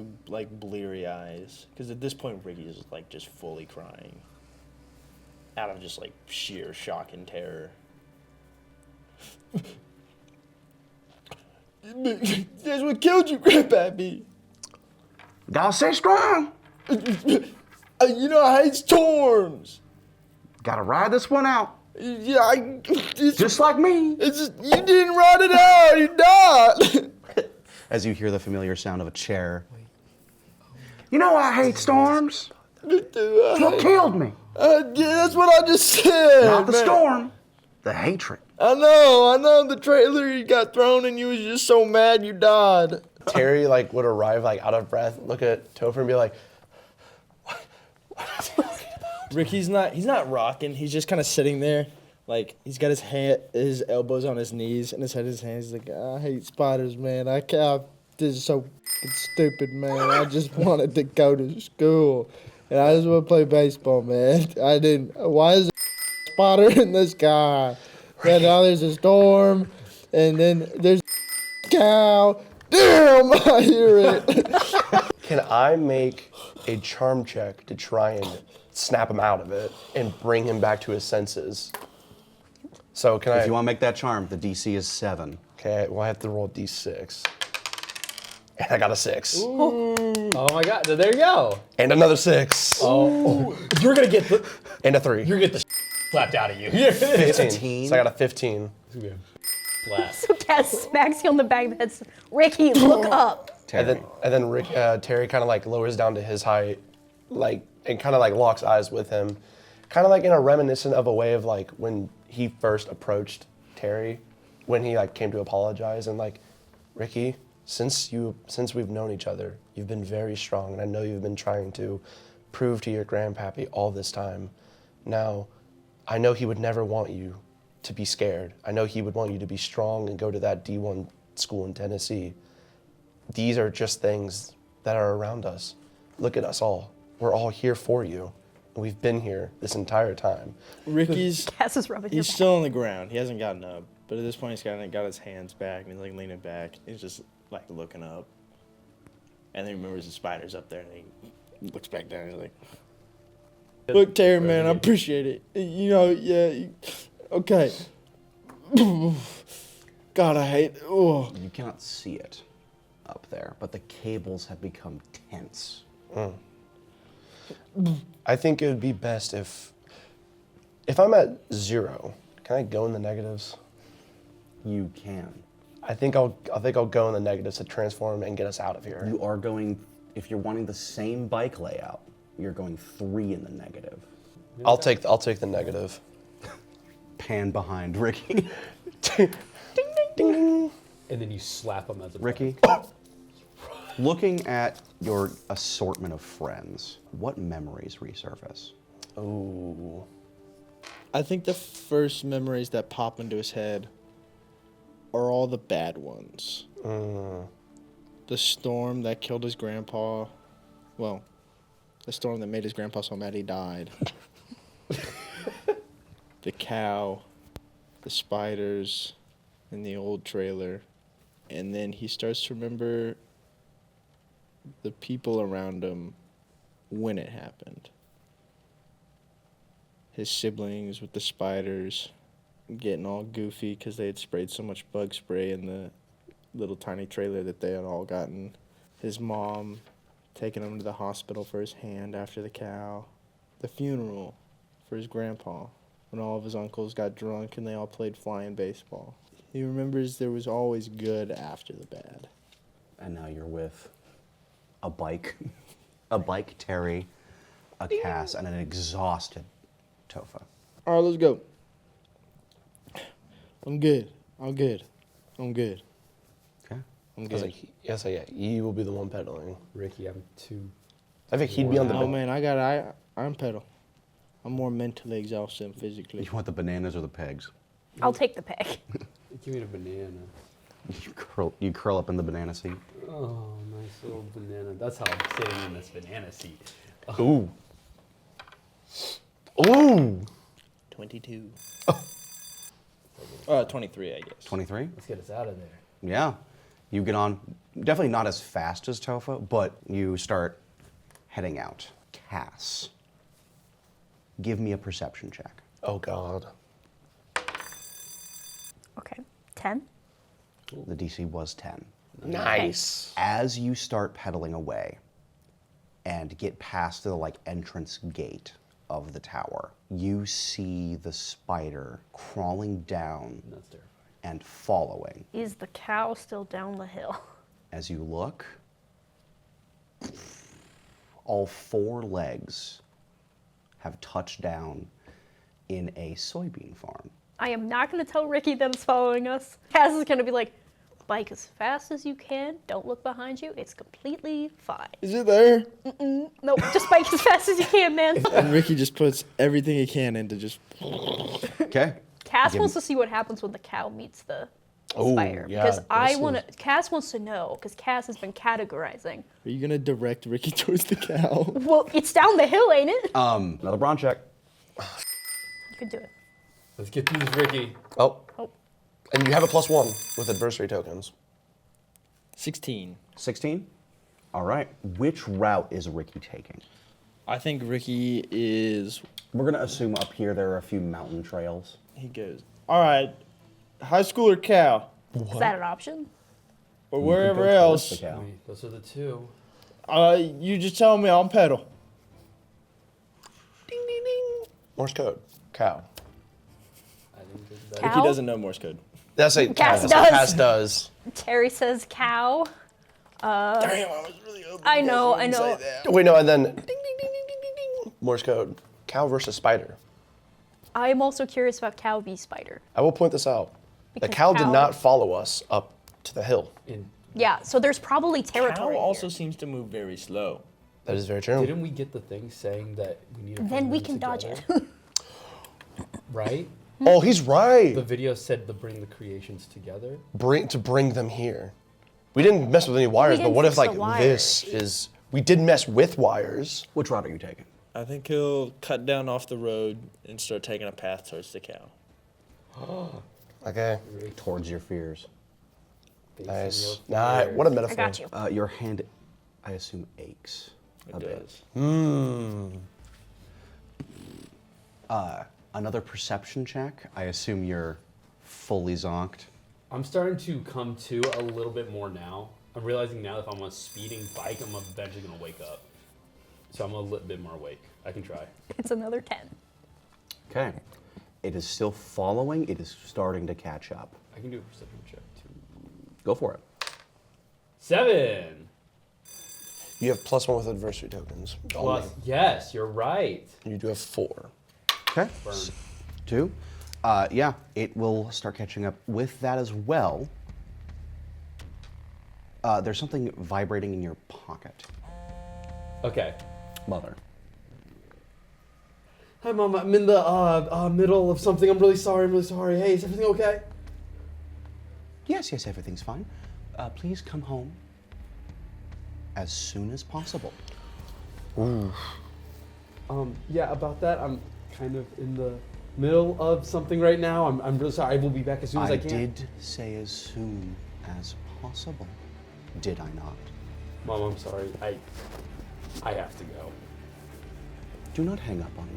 bleary eyes, because at this point Ricky is like just fully crying, out of just like sheer shock and terror. That's what killed you, Grandpappy. Gotta stay strong! You know I hate storms. Gotta ride this one out. Yeah, Just like me. it's just, you didn't ride it out. You died. As you hear the familiar sound of a chair. You know I hate storms. What killed me? Yeah, that's what I just said. Not the man. storm, the hatred. I know. The trailer you got thrown and you was just so mad you died. Terry like would arrive like out of breath, look at Topher and be like, Ricky's he's not rocking. He's just kind of sitting there. Like, he's got his elbows on his knees and his head in his hands. He's like, I hate spiders, man. I can't, this is so f***ing stupid, man. I just wanted to go to school. And I just want to play baseball, man. I didn't, why is there a spider in the sky? And now there's a storm. And then there's a cow. Damn, I hear it. can I make a charm check to try and snap him out of it and bring him back to his senses? So can If you want to make that charm, the DC is 7. Okay, well I have to roll d6. And I got a 6. Oh my god, so there you go. And another 6. Oh, you're gonna get the And a 3. you're gonna get the slapped out of you. 15. So I got a 15. Slap. So Cass smacks you on the back of the head. Says, Ricky, look up. Terry. And then Terry kind of like lowers down to his height, like, and kind of like locks eyes with him. Kind of like in a reminiscent of a way of like when he first approached Terry, when he like came to apologize and like, Ricky, since we've known each other, you've been very strong, and I know you've been trying to prove to your grandpappy all this time. Now, I know he would never want you to be scared. I know he would want you to be strong and go to that D1 school in Tennessee. These are just things that are around us. Look at us all. We're all here for you. And we've been here this entire time. Ricky's Cass is rubbing your He's back. still on the ground. He hasn't gotten up. But at this point, he's got his hands back and he's like leaning back. He's just like looking up. And then he remembers the spider's up there and he looks back down and he's like, look, Terry, man, I appreciate it. You know, yeah, okay. God, I hate, oh. You cannot see it up there, but the cables have become tense. I think it would be best if I'm at 0, can I go in the negatives? You can. I think I'll go in the negatives to transform and get us out of here. You are going, if you're wanting the same bike layout, you're going 3 in the negative. I'll take the negative. Pan behind Ricky. And then you slap him as a Ricky, Looking at your assortment of friends, what memories resurface? Ooh. I think the first memories that pop into his head are all the bad ones. The storm that killed his grandpa. Well, the storm that made his grandpa so mad he died. The cow, the spiders, in the old trailer. And then he starts to remember the people around him when it happened. His siblings with the spiders getting all goofy because they had sprayed so much bug spray in the little tiny trailer that they had all gotten. His mom taking him to the hospital for his hand after the cow. The funeral for his grandpa when all of his uncles got drunk and they all played flying baseball. He remembers there was always good after the bad. And now you're with a bike, Terry, a Cass, and an exhausted Topher. All right, let's go. I'm good. Okay. I'm good. Yes, he will be the one pedaling. Ricky, I'm too. I think he'd be on the Oh man, I'm pedal. I'm more mentally exhausted than physically. You want the bananas or the pegs? I'll take the pick. Give me a banana. You curl up in the banana seat. Oh, nice little banana. That's how I'm sitting in this banana seat. Ooh. Ooh. 22. 23, I guess. 23? Let's get us out of there. Yeah. You get on, definitely not as fast as Topher, but you start heading out. Cass, give me a perception check. Oh, God. Okay. 10. The DC was 10. Nice. As you start pedaling away and get past the entrance gate of the tower, you see the spider crawling down That's terrifying. and following. Is the cow still down the hill? As you look, all 4 legs have touched down in a soybean farm. I am not going to tell Ricky that it's following us. Cass is going to be like, bike as fast as you can. Don't look behind you. It's completely fine. Is it there? Nope, just bike as fast as you can, man. And Ricky just puts everything he can into just. Okay. Cass wants to see what happens when the cow meets the Oh, spider. yeah, Because this is- Cass wants to know, because Cass has been categorizing. Are you gonna direct Ricky towards the cow? Well, it's down the hill, ain't it? Another brawn check. You can do it. Let's get through this, Ricky. Oh. Oh. And you have a +1 with adversary tokens. 16. 16? All right. Which route is Ricky taking? I think Ricky is. We're going to assume up here there are a few mountain trails. He goes. All right, high school or cow, Is that an option? or You wherever could go towards else. the cow. Wait, those are the 2. You just tell me. I'll pedal. Ding, ding, ding. Morse code. Cow. I didn't think that. Cow? Ricky doesn't know Morse code. That's a Cass Cass. does. Cass does. Terry says cow. Damn, I was really hoping I you guys know, wouldn't I say know. that. Wait, no, and then ding, ding, ding, ding, ding, ding, ding. Morse code. Cow versus spider. I am also curious about cow v spider. I will point this out. The Because cow did cow- not follow us up to the hill. Yeah, so there's probably Cow territory also here. seems to move very slow. That is very true. Didn't we get the thing saying that we need to Then bring we them can dodge it. together? Right? Oh, he's right. The video said to bring the creations together. Bring them here. We didn't mess with any wires, but didn't what if fix the this is? We did mess with wires. Which route are you taking? I think he'll cut down off the road and start taking a path towards the cow. Okay. Towards your fears. Facing Nice. your Nah, fears. what a I metaphor. got you. Your hand, I assume, aches a bit. does. Another perception check. I assume you're fully zonked. I'm starting to come to a little bit more now. I'm realizing now if I'm on a speeding bike, I'm eventually going to wake up. So I'm a little bit more awake. I can try. It's another 10. Okay. It is still following. It is starting to catch up. I can do a perception check too. Go for it. 7. You have +1 with adversary tokens. Plus, yes, you're right. You do have 4. Okay. Burn. 2. Yeah, it will start catching up with that as well. There's something vibrating in your pocket. Okay. Mother. Hi, Mom. I'm in the middle of something. I'm really sorry. Hey, is everything okay? Yes, everything's fine. Please come home as soon as possible. Yeah, about that. I'm kind of in the middle of something right now. I'm really sorry. I will be back as soon as I can. did say as soon as possible, did I not? Mom, I'm sorry. I have to go. Do not hang up on me.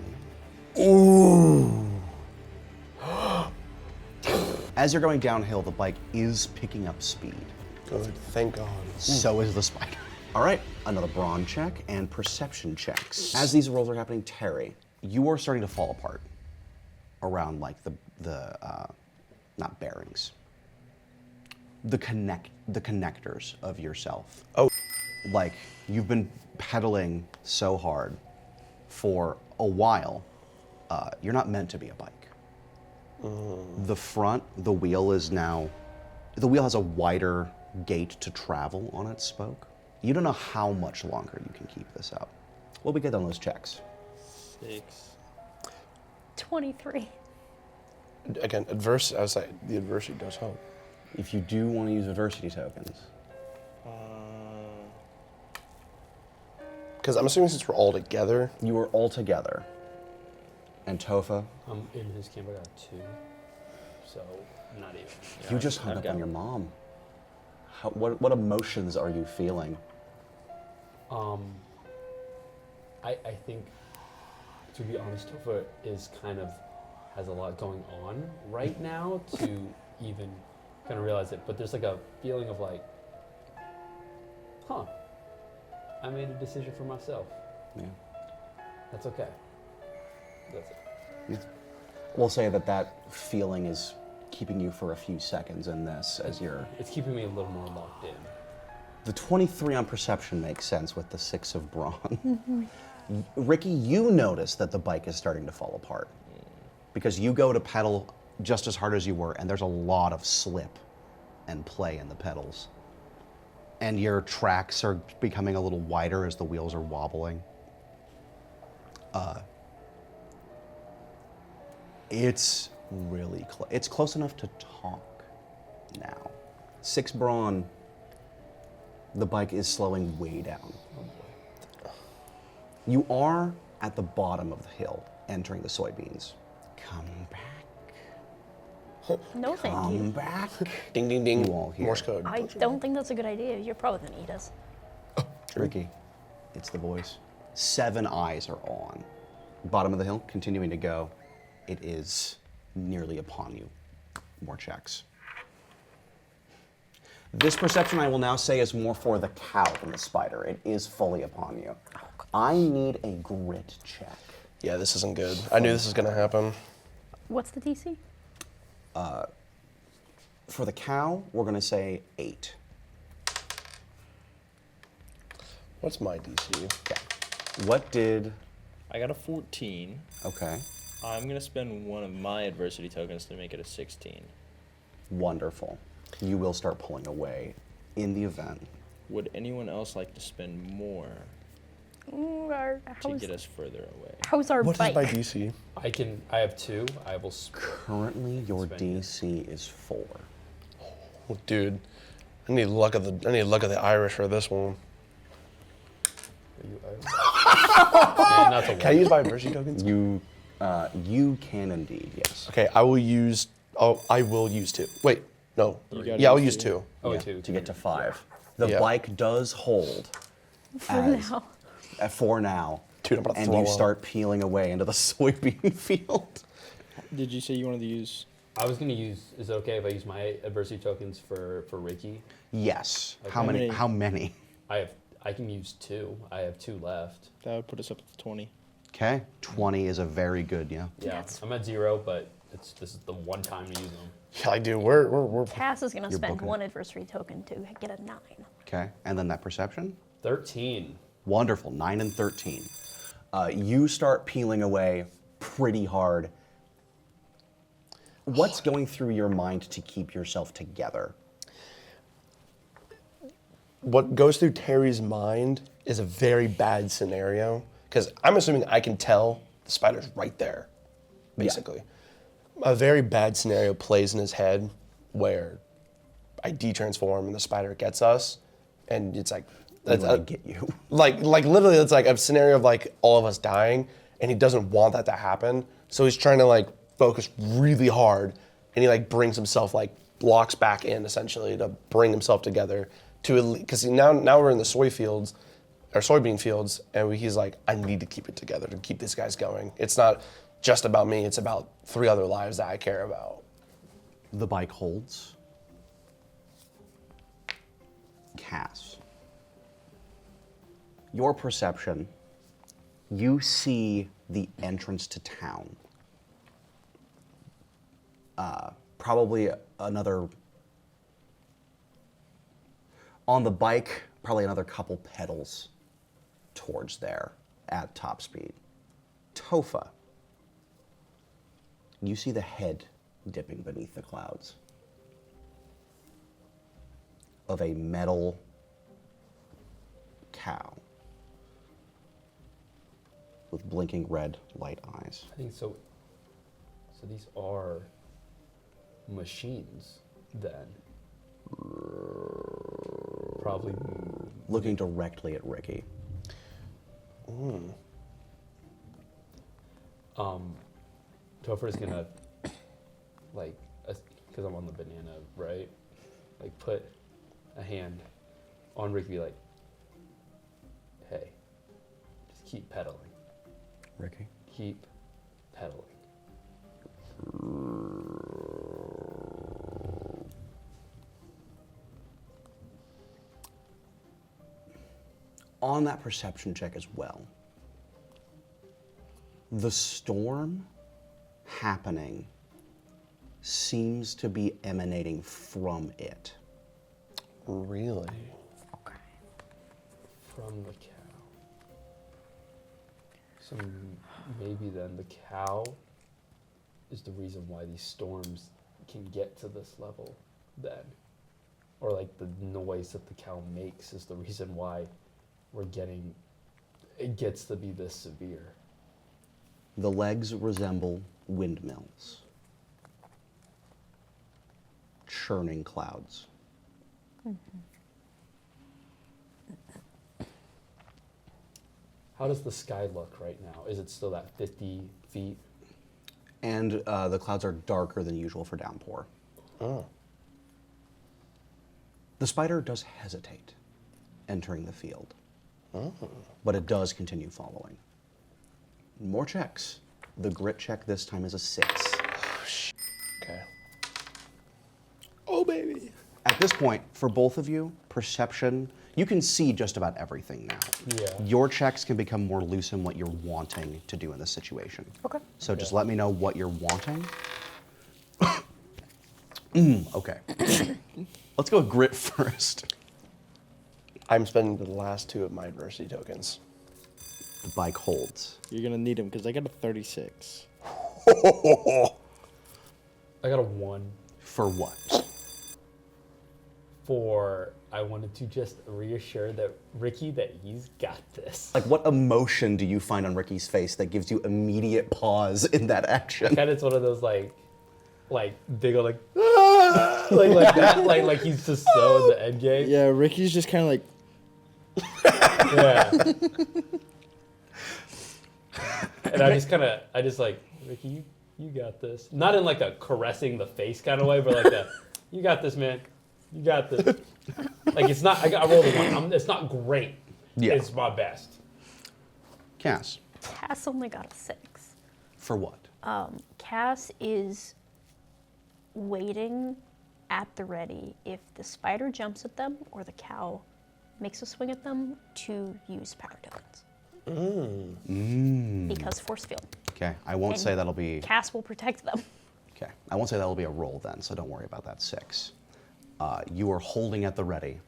As you're going downhill, the bike is picking up speed. Good, thank God. So is the spider. All right, another brawn check and perception checks. As these rolls are happening, Terry, you are starting to fall apart around like the not bearings, the connectors of yourself. Oh. Like you've been pedaling so hard for a while. You're not meant to be a bike. The front, the wheel has a wider gate to travel on its spoke. You don't know how much longer you can keep this up. What we get on those checks? 6. 23. Again, the adversity does help. If you do want to use adversity tokens. Because I'm assuming since we're all together. You are all together. And Tofa, In his camp, I got 2. So, not even. you just hung up on your mom. What emotions are you feeling? I think, to be honest, Tofa has a lot going on right now to even kind of realize it. But there's like a feeling of like, I made a decision for myself. Yeah. That's okay. That's it. Yeah. We'll say that feeling is keeping you for a few seconds in this as you're... It's keeping me a little more locked in. The 23 on perception makes sense with the 6 of brawn. Ricky, you notice that the bike is starting to fall apart because you go to pedal just as hard as you were, and there's a lot of slip and play in the pedals. And your tracks are becoming a little wider as the wheels are wobbling. It's really close. It's close enough to talk now. 6 brawn, the bike is slowing way down. You are at the bottom of the hill, entering the soybeans. Come back. No, thank Come you. back. Ding, ding, ding. You all hear. Morse code. I don't think that's a good idea. You're probably gonna eat us. Ricky, it's the voice. 7 eyes are on. Bottom of the hill, continuing to go. It is nearly upon you. More checks. This perception, I will now say, is more for the cow than the spider. It is fully upon you. I need a grit check. Yeah, this isn't good. I knew this was gonna happen. What's the DC? For the cow, we're going to say 8. What's my DC? Okay. What did... I got a 14. Okay. I'm going to spend one of my adversity tokens to make it a 16. Wonderful. You will start pulling away in the event. Would anyone else like to spend more Ooh, to get us further away? how's our What is bike? my DC? I have 2. I will Currently, your Spend it. DC is 4. Oh, dude, I need luck of the Irish for this one. Man, that's a Can I use my adversity tokens? You can indeed, yes. Okay, I will use 2. Wait, no. gotta Yeah, I'll use use 2. 2. Oh, Yeah, 2. to get to 5. The Yeah. bike does hold For as- now. for now. Dude, I'm about to and throw you up. start peeling away into the soybean field. Did you say you wanted to use... I was gonna use. Is it okay if I use my adversity tokens for Ricky? Yes. Okay. How many? many? How many? I can use 2. I have 2 left. That would put us up to 20. Okay. 20 is a very good, yeah. Yeah, That's- I'm at 0, but this is the one time to use them. Yeah, I do. We're Cass is gonna You're spend booking it. one adversary token to get a 9. Okay. And then that perception? 13. Wonderful. 9 and 13. You start peeling away pretty hard. What's going through your mind to keep yourself together? what goes through Terry's mind is a very bad scenario, because I'm assuming I can tell the spider's right there, basically. A very bad scenario plays in his head where I de-transform and the spider gets us, and it's like, I'm gonna get you. like literally it's like a scenario of like all of us dying, and he doesn't want that to happen, so he's trying to like focus really hard, and he like brings himself, like locks back in essentially to bring himself together to, because now we're in the soybean fields, and he's like, I need to keep it together to keep these guys going. It's not just about me, it's about 3 other lives that I care about. The bike holds. Cass. Your perception, you see the entrance to town. Probably another, on the bike, probably another couple pedals towards there at top speed. Tofa, you see the head dipping beneath the clouds of a metal cow with blinking red light eyes. I think so. So these are machines then. Probably. Looking directly at Ricky. Topher's gonna, like, because I'm on the banana, right? Like, put a hand on Ricky, like, hey, just keep pedaling. Ricky? Keep pedaling. On that perception check as well, the storm happening seems to be emanating from it. Really? From the cow. So maybe then the cow is the reason why these storms can get to this level then. Or like the noise that the cow makes is the reason why it gets to be this severe. The legs resemble windmills, churning clouds. How does the sky look right now? Is it still that 50 feet? And the clouds are darker than usual for downpour. Oh. The spider does hesitate entering the field, Oh. but it does continue following. More checks. The grit check this time is a 6. Okay. Oh, baby. At this point, for both of you, perception, you can see just about everything now. Yeah. Your checks can become more loose in what you're wanting to do in this situation. Okay. So just let me know what you're wanting. Okay. Let's go with grit first. I'm spending the last 2 of my adversity tokens. The bike holds. You're gonna need him because I got a 36. I got a 1 For what? for I wanted to just reassure Ricky that he's got this. Like, what emotion do you find on Ricky's face that gives you immediate pause in that action? And it's one of those like they go like "Ah!" like that, like he's just so in the end game. Yeah, Ricky's just kind of like, Yeah. And I just like, Ricky, you got this. Not in like a caressing the face kind of way, but like a, you got this, man. You got this. Like it's not, I rolled a 1. It's not great. Yeah. It's my best. Cass, Cass only got a 6. for what? Cass is waiting at the ready if the spider jumps at them or the cow makes a swing at them to use power tokens. Because force field. Okay, I won't And say that'll be. Cass will protect them. Okay, I won't say that'll be a roll then, so don't worry about that 6. You are holding at the ready.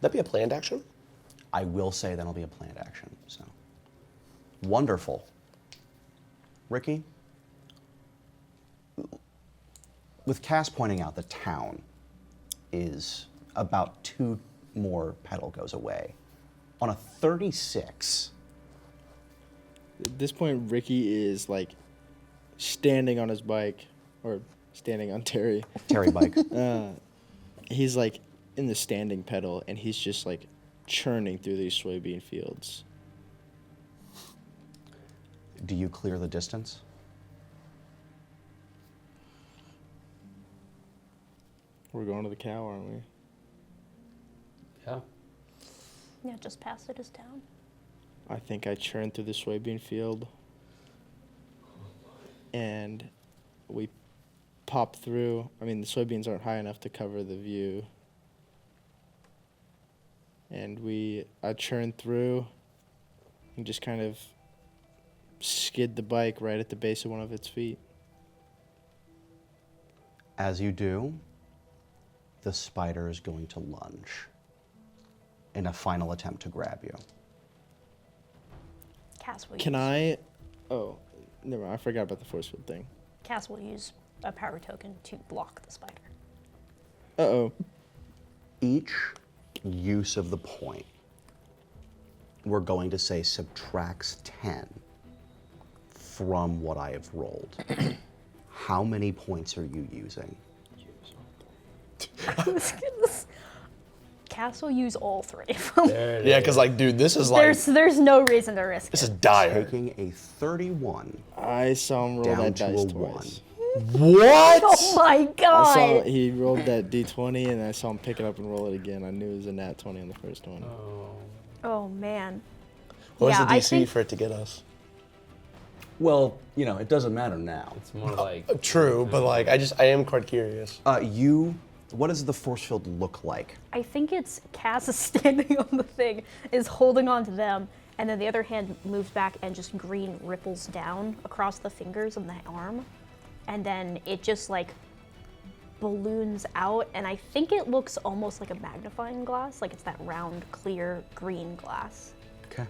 That'd be a planned action? I will say that'll be a planned action. So wonderful, Ricky. With Cass pointing out, the town is about 2 more pedal goes away. On a 36, At this point, Ricky is like standing on his bike, or standing on Terry. Terry bike. He's like in the standing pedal, and he's just like churning through these soybean fields. Do you clear the distance? We're going to the cow, aren't we? Yeah. Yeah, just past it is town. I think I churned through the soybean field, and we pop through. I mean, the soybeans aren't high enough to cover the view. And I churned through and just kind of skid the bike right at the base of one of its feet. As you do, the spider is going to lunge in a final attempt to grab you. Cass will Can use, I? Oh, never mind. I forgot about the force field thing. Cass will use a power token to block the spider. Uh-oh. Each use of the point, we're going to say subtracts 10 from what I have rolled. How many points are you using? Cass will use all 3 of them. There it Yeah, is. because like, dude, this is like, There's no reason to risk this it. is dire. Taking a 31 I saw him roll down that to dice a twice. 1. What? Oh my I god! saw he rolled that d20, and I saw him pick it up and roll it again. I knew it was a nat 20 on the first one. Oh man. What's Yeah, the I DC think- for it to get us? Well, it doesn't matter now. It's more like True, but like, I am quite curious. What does the force field look like? I think it's Cass is standing on the thing, is holding on to them, and then the other hand moves back and just green ripples down across the fingers and the arm. And then it just like balloons out, and I think it looks almost like a magnifying glass, like it's that round, clear, green glass. Okay.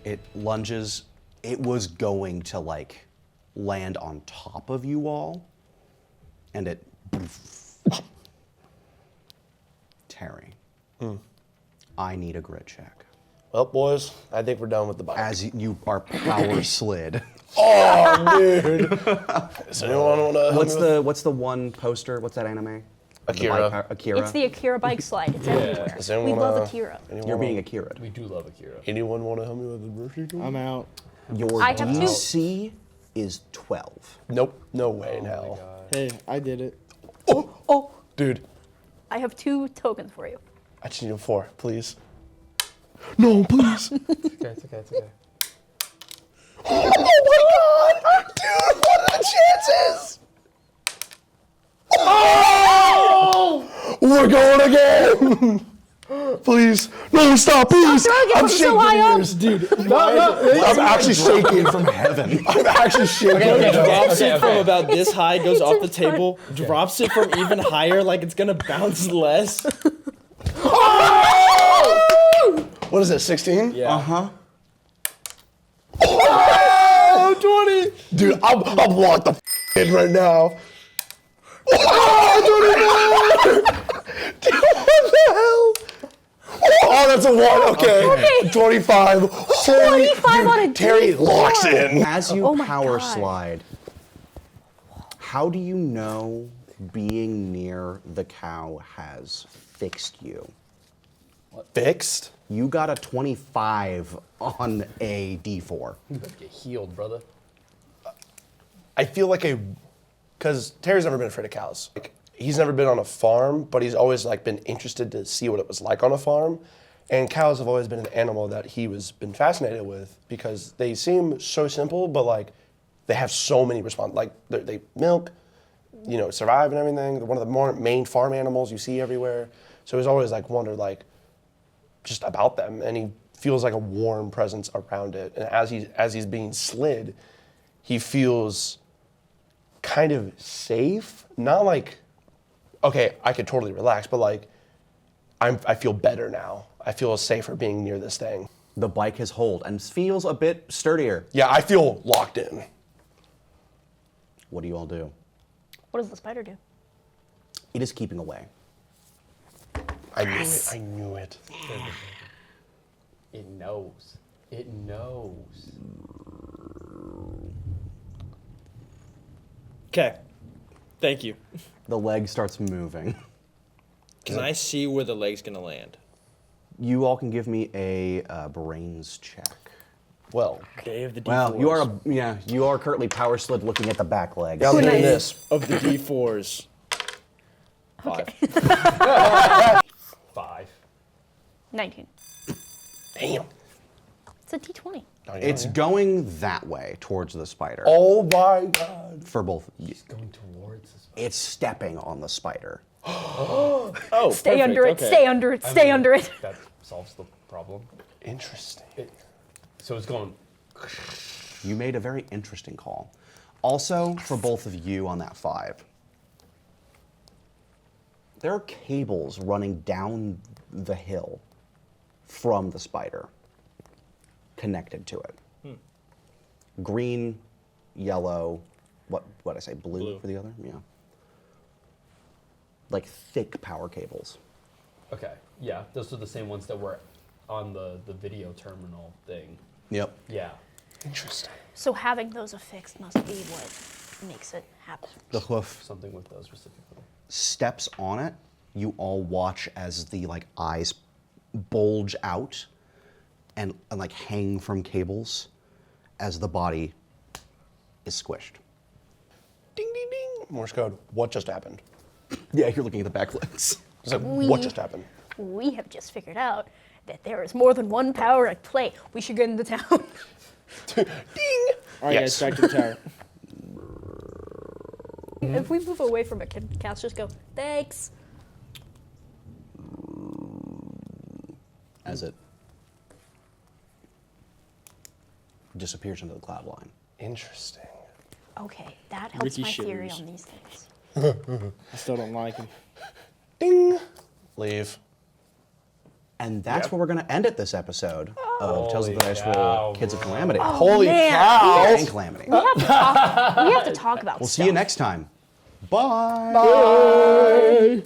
It lunges. It was going to like land on top of you all, and it. Terry, I need a grit check. Well, boys, I think we're done with the bike. As you are power slid. Oh, dude. Does anyone want to? What's the one poster? What's that anime? Akira. The bike, Akira. It's the Akira bike slide. It's everywhere. Does We anyone love wanna- Akira. You're being Akira. we do love Akira. Anyone want to help me with the grocery store? I'm out. Your I have two. DC is 12. Nope. No way in hell. Hey, I did it. Oh, Dude, I have 2 tokens for you. I just need a 4, please. No, please. Okay, it's okay, it's okay. Oh my god! Dude, what are the chances? Oh! We're going again! Please. No, stop, please. throwing it I'm from so shaking high up. ears, dude. I'm actually shaking from heaven. I'm actually shaking. Drops it from okay. about this high, goes It's off in the front. table, drops it from even higher like it's gonna bounce less. What is it, 16? Yeah. Uh-huh. Oh, 20! Dude, I'm locked the in right now. Oh, 24! Dude, what the hell? Oh, that's a 1, okay. 25. Holy, 25 on a Terry D4. locks in. As you Oh my power God. slide, how do you know being near the cow has fixed you? Fixed? You got a 25 on a D4. You better get healed, brother. I feel like because Terry's never been afraid of cows. Like, he's never been on a farm, but he's always like been interested to see what it was like on a farm. And cows have always been an animal that he was been fascinated with because they seem so simple, but like they have so many like they milk, survive and everything. They're one of the more main farm animals you see everywhere. So he's always like wondered like just about them, and he feels like a warm presence around it. And as he's being slid, he feels kind of safe. Not like, okay, I could totally relax, but like, I feel better now. I feel safer being near this thing. The bike has hold and feels a bit sturdier. Yeah, I feel locked in. What do you all do? What does the spider do? It is keeping away. I knew it. I knew it. It knows. It knows. Okay. Thank you. The leg starts moving. Can I see where the leg's gonna land? You all can give me a brains check. Well, Day of the D4s. Well, you are currently power slid looking at the back legs. yeah, I'm doing this. Of the D4s. 5. 5. 19. Damn. It's a D20. Oh, yeah, It's yeah. going that way towards the spider. Oh my god. For both of you. It's going towards us. It's stepping on the spider. Oh, Stay perfect, under it, okay. stay under it, stay under it. That solves the problem. Interesting. So it's going. You made a very interesting call. Also, for both of you on that 5, there are cables running down the hill from the spider, connected to it. Green, yellow, what I say, blue for the other? Yeah. Like thick power cables. Okay. Yeah, those are the same ones that were on the video terminal thing. Yep. Yeah. Interesting. So having those affixed must be what makes it happen. The hoof Something with those specifically. steps on it. You all watch as the like eyes bulge out and like hang from cables as the body is squished. Ding, ding, ding. Morse code. What just happened? Yeah, you're looking at the back legs. It's like, what just happened? We have just figured out that there is more than one power at play. We should get into town. Ding. All right, Yes. guys, back to the tower. If we move away from it, can Cass just go, thanks? As it disappears into the cloud line. Interesting. Okay, that helps Ricky my theory shivers. on these things. I still don't like him. Ding. Leave. And that's where we're going to end it this episode of Tales of the Dice Roll cow, Kids of Calamity. Holy man. cow. And Calamity. We have to talk about We'll stuff. see you next time. Bye. Bye.